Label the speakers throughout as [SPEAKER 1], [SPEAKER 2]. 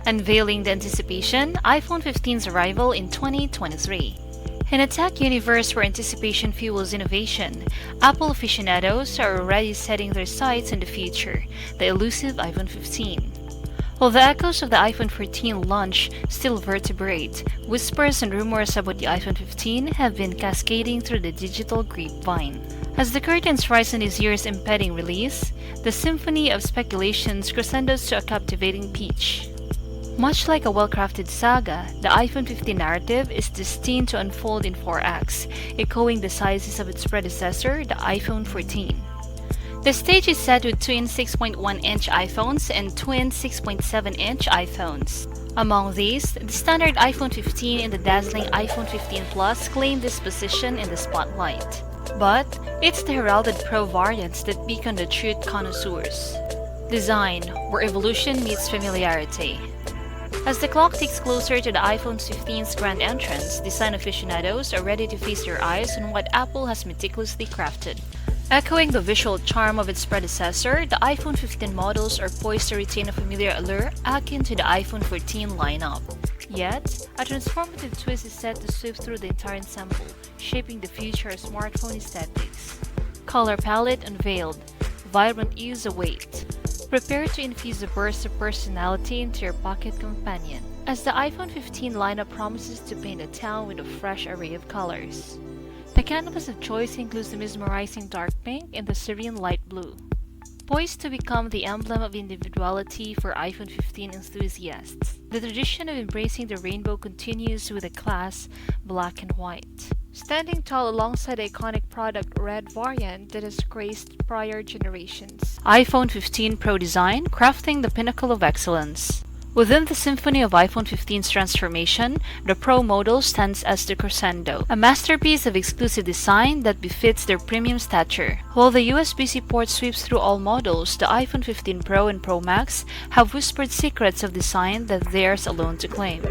[SPEAKER 1] Unveiling the Anticipation, iPhone 15's arrival in 2023. In a tech universe where anticipation fuels innovation, Apple aficionados are already setting their sights on the future, the elusive iPhone 15. While the echoes of the iPhone 14 launch still vertebrate, whispers and rumors about the iPhone 15 have been cascading through the digital grapevine. As the curtains rise on this year's impending release, the symphony of speculations crescendos to a captivating pitch. Much like a well-crafted saga, the iPhone 15 narrative is destined to unfold in 4 acts, echoing the sizes of its predecessor, the iPhone 14. The stage is set with twin 6.1-inch iPhones and twin 6.7-inch iPhones. Among these, the standard iPhone 15 and the dazzling iPhone 15 Plus claim this position in the spotlight. But it's the heralded Pro variants that beacon the truth connoisseurs. Design, where evolution meets familiarity. As the clock ticks closer to the iPhone 15's grand entrance, design aficionados are ready to feast their eyes on what Apple has meticulously crafted. Echoing the visual charm of its predecessor, the iPhone 15 models are poised to retain a familiar allure akin to the iPhone 14 lineup. Yet, a transformative twist is set to sweep through the entire ensemble, shaping the future of smartphone aesthetics. Color palette unveiled, vibrant hues await. Prepare to infuse a burst of personality into your pocket companion, as the iPhone 15 lineup promises to paint a town with a fresh array of colors. The canvas of choice includes the mesmerizing dark pink and the serene light blue. Poised to become the emblem of individuality for iPhone 15 enthusiasts, the tradition of embracing the rainbow continues with a class black and white. Standing tall alongside the iconic product red variant that has graced prior generations. iPhone 15 Pro design, crafting the pinnacle of excellence. Within the symphony of iPhone 15's transformation, the Pro model stands as the crescendo, a masterpiece of exclusive design that befits their premium stature. While the USB-C port sweeps through all models, the iPhone 15 Pro and Pro Max have whispered secrets of design that theirs alone to claim.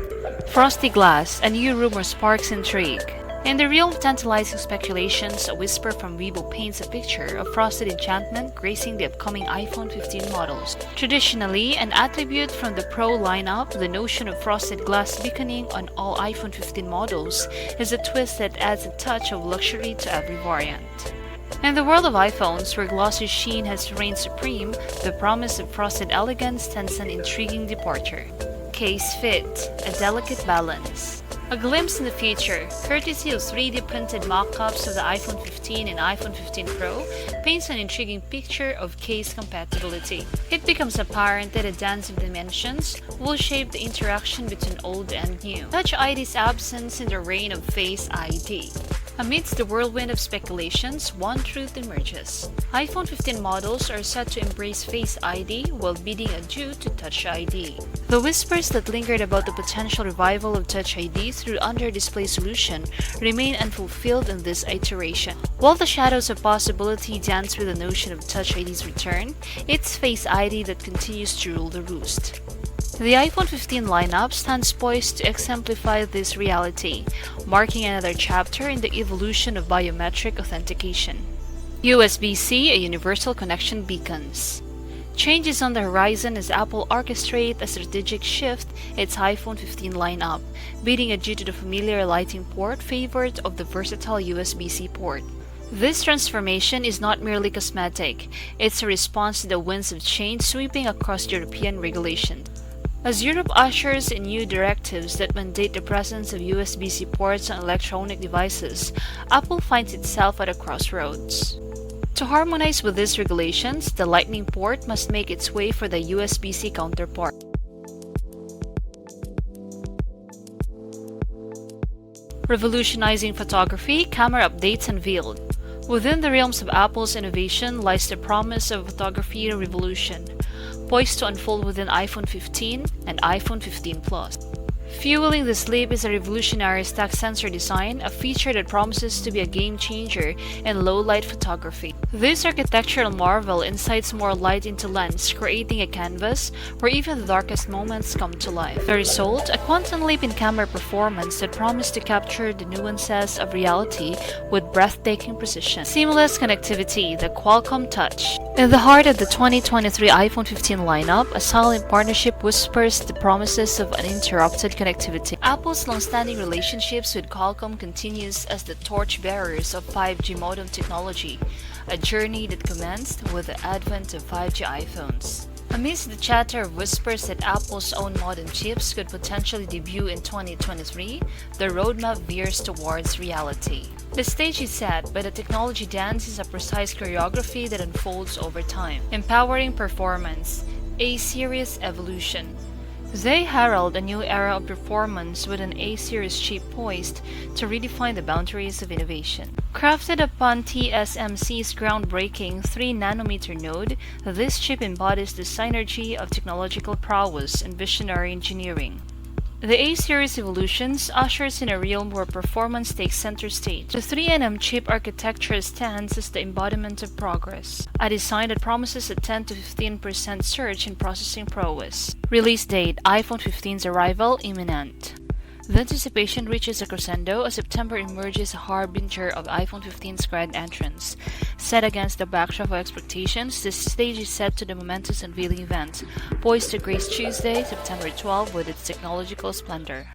[SPEAKER 1] Frosty Glass, a new rumor sparks intrigue. In the realm of tantalizing speculations, a whisper from Weibo paints a picture of frosted enchantment gracing the upcoming iPhone 15 models. Traditionally, an attribute from the Pro lineup, the notion of frosted glass beaconing on all iPhone 15 models is a twist that adds a touch of luxury to every variant. In the world of iPhones, where glossy sheen has reigned supreme, the promise of frosted elegance tends an intriguing departure. Case fit, a delicate balance. A glimpse in the future, courtesy of 3D printed mock-ups of the iPhone 15 and iPhone 15 Pro, paints an intriguing picture of case compatibility. It becomes apparent that a dance of dimensions will shape the interaction between old and new. Touch ID's absence in the reign of Face ID. Amidst the whirlwind of speculations, one truth emerges. iPhone 15 models are set to embrace Face ID while bidding adieu to Touch ID. The whispers that lingered about the potential revival of Touch ID through under-display solution remain unfulfilled in this iteration. While the shadows of possibility dance with the notion of Touch ID's return, it's Face ID that continues to rule the roost. The iPhone 15 lineup stands poised to exemplify this reality, marking another chapter in the evolution of biometric authentication. USB-C, a universal connection beacons. Changes on the horizon as Apple orchestrates a strategic shift its iPhone 15 lineup, bidding adieu to the familiar lighting port favored of the versatile USB-C port. This transformation is not merely cosmetic, it's a response to the winds of change sweeping across European regulations. As Europe ushers in new directives that mandate the presence of USB-C ports on electronic devices, Apple finds itself at a crossroads. To harmonize with these regulations, the Lightning port must make its way for the USB-C counterpart. Revolutionizing photography, camera updates unveiled. Within the realms of Apple's innovation lies the promise of a photography revolution, poised to unfold within iPhone 15 and iPhone 15 Plus. Fueling this leap is a revolutionary stack sensor design, a feature that promises to be a game-changer in low-light photography. This architectural marvel incites more light into lens, creating a canvas where even the darkest moments come to life. The result, a quantum leap in camera performance that promises to capture the nuances of reality with breathtaking precision. Seamless connectivity, the Qualcomm Touch. In the heart of the 2023 iPhone 15 lineup, a silent partnership whispers the promises of uninterrupted connectivity. Apple's long-standing relationships with Qualcomm continues as the torchbearers of 5G modem technology, a journey that commenced with the advent of 5G iPhones. Amidst the chatter of whispers that Apple's own modem chips could potentially debut in 2023, the roadmap veers towards reality. The stage is set, but the technology dance is a precise choreography that unfolds over time, empowering performance, a series evolution. They herald a new era of performance with an A-series chip poised to redefine the boundaries of innovation. Crafted upon TSMC's groundbreaking 3nm node, this chip embodies the synergy of technological prowess and visionary engineering. The A-series evolutions ushers in a realm where performance takes center stage. The 3nm chip architecture stands as the embodiment of progress, a design that promises a 10 to 15% surge in processing prowess. Release date: iPhone 15's arrival imminent. The anticipation reaches a crescendo as September emerges a harbinger of iPhone 15's grand entrance. Set against the backdrop of expectations, the stage is set to the momentous unveiling event, poised to grace Tuesday, September 12, with its technological splendor.